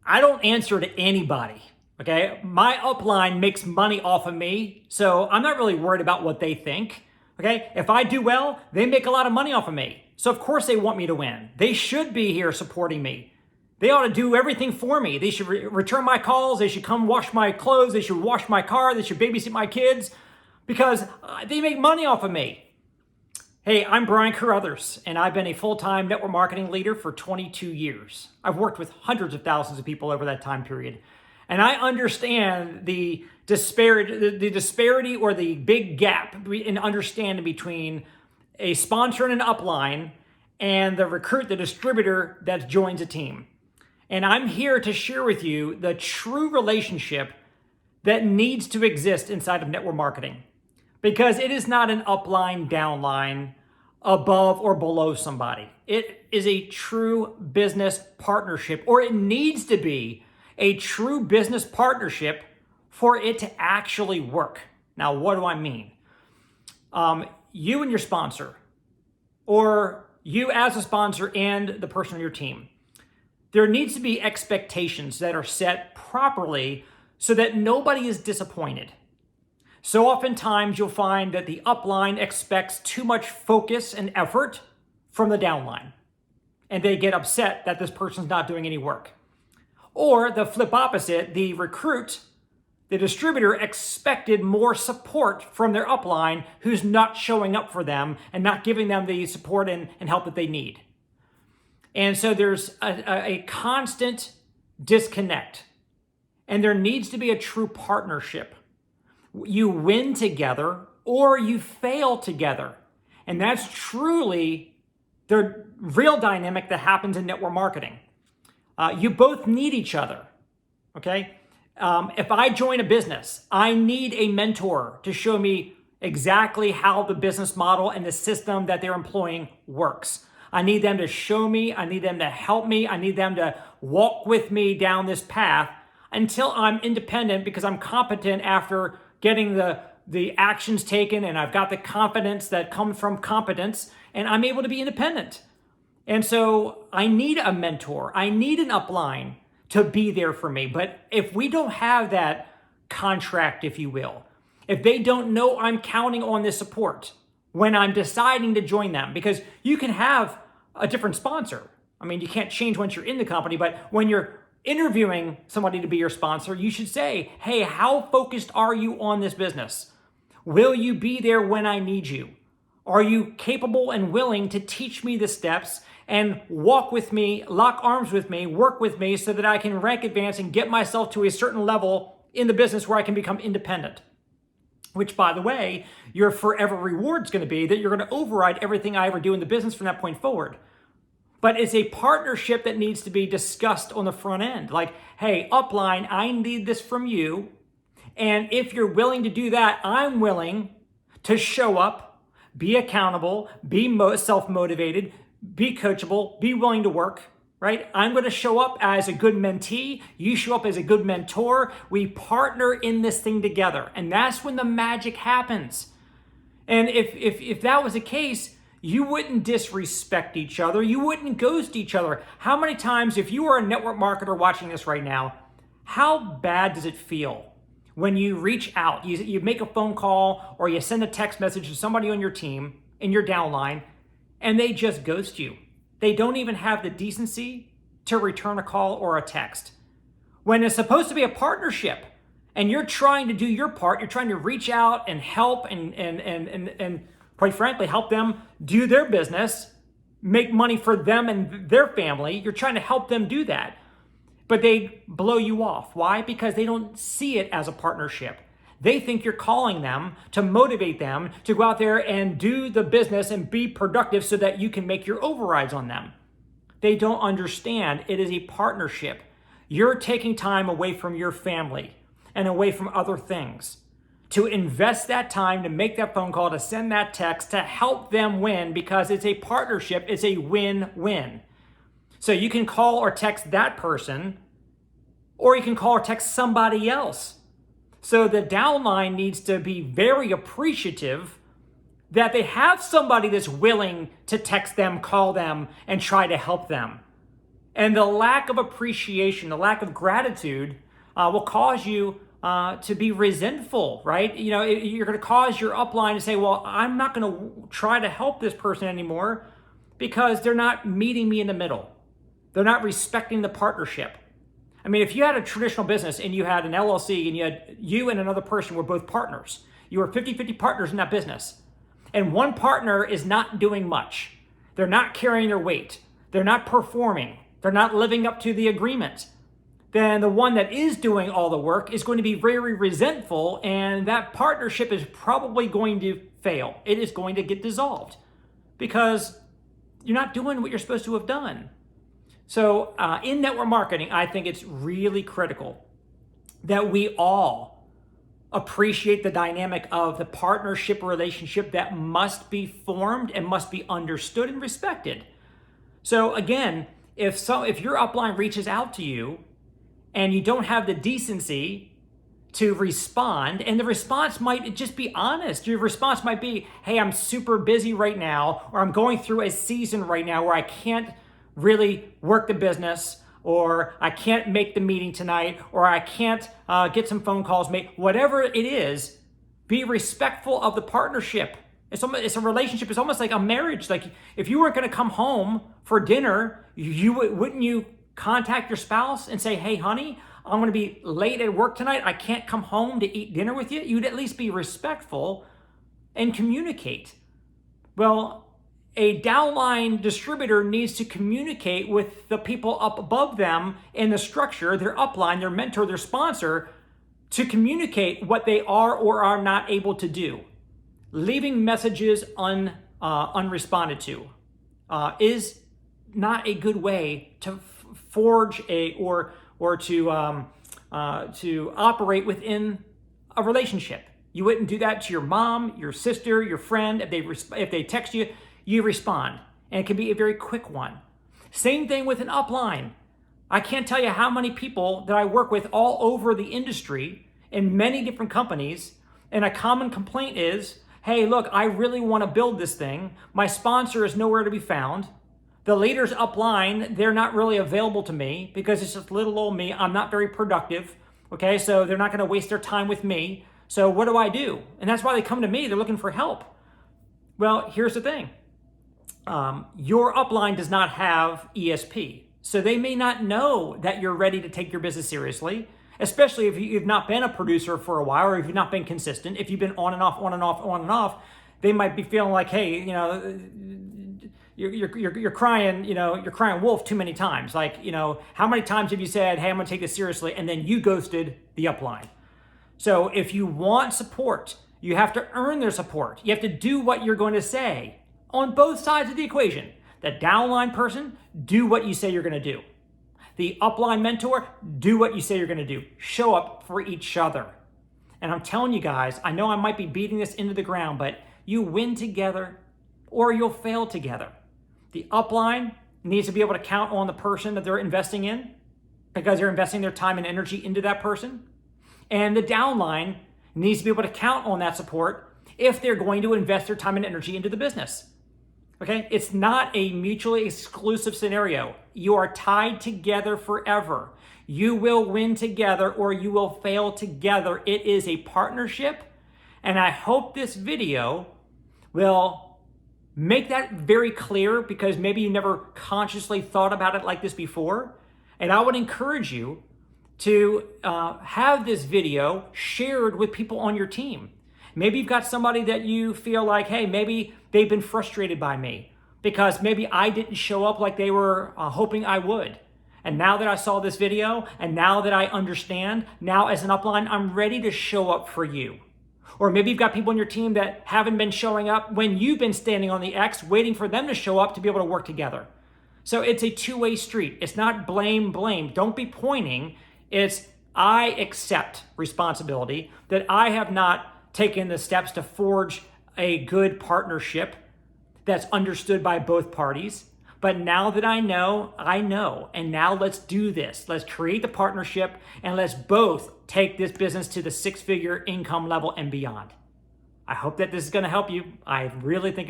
I don't answer to anybody. Okay. My upline makes money off of me. So I'm not really worried about what they think. Okay. If I do well, they make a lot of money off of me. So of course they want me to win. They should be here supporting me. They ought to do everything for me. They should return my calls. They should come wash my clothes. They should wash my car. They should babysit my kids because they make money off of me. Hey, I'm Brian Carruthers, and I've been a full-time network marketing leader for 22 years. I've worked with hundreds of thousands of people over that time period. And I understand the disparity or the big gap in understanding between a sponsor and an upline and the recruit, the distributor that joins a team. And I'm here to share with you the true relationship that needs to exist inside of network marketing. Because it is not an upline, downline, above or below somebody. It is a true business partnership, or it needs to be a true business partnership for it to actually work. Now, what do I mean? You and your sponsor, or you as a sponsor and the person on your team, there needs to be expectations that are set properly so that nobody is disappointed. So oftentimes you'll find that the upline expects too much focus and effort from the downline, and they get upset that this person's not doing any work. Or the flip opposite, the recruit, the distributor expected more support from their upline who's not showing up for them and not giving them the support and help that they need. And so there's a constant disconnect, and there needs to be a true partnership. You win together or you fail together. And that's truly the real dynamic that happens in network marketing. You both need each other, okay? If I join a business, I need a mentor to show me exactly how the business model and the system that they're employing works. I need them to show me. I need them to help me. I need them to walk with me down this path until I'm independent because I'm competent after getting the actions taken, and I've got the confidence that comes from competence, and I'm able to be independent. And so I need a mentor. I need an upline to be there for me. But if we don't have that contract, if you will, if they don't know I'm counting on this support when I'm deciding to join them, because you can have a different sponsor. I mean, you can't change once you're in the company, but when you're interviewing somebody to be your sponsor, you should say, hey, how focused are you on this business? Will you be there when I need you? Are you capable and willing to teach me the steps and walk with me, lock arms with me, work with me so that I can rank advance and get myself to a certain level in the business where I can become independent? Which, by the way, your forever reward is going to be that you're going to override everything I ever do in the business from that point forward. But it's a partnership that needs to be discussed on the front end. Like, hey, upline, I need this from you. And if you're willing to do that, I'm willing to show up, be accountable, be self-motivated, be coachable, be willing to work, right? I'm going to show up as a good mentee. You show up as a good mentor. We partner in this thing together. And that's when the magic happens. And if that was the case, you wouldn't disrespect each other. You wouldn't ghost each other. How many times, if you are a network marketer watching this right now, how bad does it feel when you reach out, you make a phone call or you send a text message to somebody on your team, in your downline, and they just ghost you? They don't even have the decency to return a call or a text. When it's supposed to be a partnership and you're trying to do your part, you're trying to reach out and help and quite frankly, help them do their business, make money for them and their family. You're trying to help them do that. But they blow you off. Why? Because they don't see it as a partnership. They think you're calling them to motivate them to go out there and do the business and be productive so that you can make your overrides on them. They don't understand it is a partnership. You're taking time away from your family and away from other things to invest that time, to make that phone call, to send that text, to help them win, because it's a partnership. It's a win-win. So you can call or text that person, or you can call or text somebody else. So the downline needs to be very appreciative that they have somebody that's willing to text them, call them, and try to help them. And the lack of appreciation, the lack of gratitude will cause you to be resentful, right? You know, you're going to cause your upline to say, well, I'm not going to try to help this person anymore because they're not meeting me in the middle. They're not respecting the partnership. I mean, if you had a traditional business and you had an LLC and you and another person were both partners, you were 50-50 partners in that business, and one partner is not doing much. They're not carrying their weight. They're not performing. They're not living up to the agreement. Then the one that is doing all the work is going to be very resentful, and that partnership is probably going to fail. It is going to get dissolved because you're not doing what you're supposed to have done. So in network marketing, I think it's really critical that we all appreciate the dynamic of the partnership relationship that must be formed and must be understood and respected. So again, if your upline reaches out to you and you don't have the decency to respond, and the response might just be honest. Your response might be, hey, I'm super busy right now, or I'm going through a season right now where I can't really work the business, or I can't make the meeting tonight, or I can't get some phone calls made. Whatever it is, be respectful of the partnership. It's a relationship. It's almost like a marriage. Like if you weren't going to come home for dinner, wouldn't you contact your spouse and say, hey, honey, I'm going to be late at work tonight. I can't come home to eat dinner with you. You'd at least be respectful and communicate. Well, a downline distributor needs to communicate with the people up above them in the structure, their upline, their mentor, their sponsor, to communicate what they are or are not able to do. Leaving messages unresponded to is not a good way to forge or to operate within a relationship. You wouldn't do that to your mom, your sister, your friend. If they text you, you respond, and it can be a very quick one. Same thing with an upline. I can't tell you how many people that I work with all over the industry in many different companies, and a common complaint is, hey, look, I really want to build this thing. My sponsor is nowhere to be found. The leaders upline, they're not really available to me because it's just little old me. I'm not very productive, okay? So they're not going to waste their time with me. So what do? And that's why they come to me. They're looking for help. Well, here's the thing. Your upline does not have ESP. So they may not know that you're ready to take your business seriously, especially if you've not been a producer for a while, or if you've not been consistent. If you've been on and off, they might be feeling like, hey, you know, you're crying, you know, you're crying wolf too many times. Like, you know, how many times have you said, hey, I'm gonna take this seriously, and then you ghosted the upline? So if you want support, you have to earn their support. You have to do what you're going to say on both sides of the equation. The downline person, do what you say you're gonna do. The upline mentor, do what you say you're gonna do. Show up for each other. And I'm telling you guys, I know I might be beating this into the ground, but you win together or you'll fail together. The upline needs to be able to count on the person that they're investing in because they're investing their time and energy into that person. And the downline needs to be able to count on that support if they're going to invest their time and energy into the business. Okay, it's not a mutually exclusive scenario. You are tied together forever. You will win together or you will fail together. It is a partnership, and I hope this video will make that very clear because maybe you never consciously thought about it like this before. And I would encourage you to have this video shared with people on your team. Maybe you've got somebody that you feel like, hey, maybe they've been frustrated by me because maybe I didn't show up like they were hoping I would. And now that I saw this video and now that I understand, now as an upline, I'm ready to show up for you. Or maybe you've got people on your team that haven't been showing up when you've been standing on the X waiting for them to show up to be able to work together. So it's a two-way street. It's not blame. Don't be pointing. It's I accept responsibility that I have not taken the steps to forge a good partnership that's understood by both parties. But now that I know, and now let's do this. Let's create the partnership and let's both take this business to the six-figure income level and beyond. I hope that this is going to help you. I really think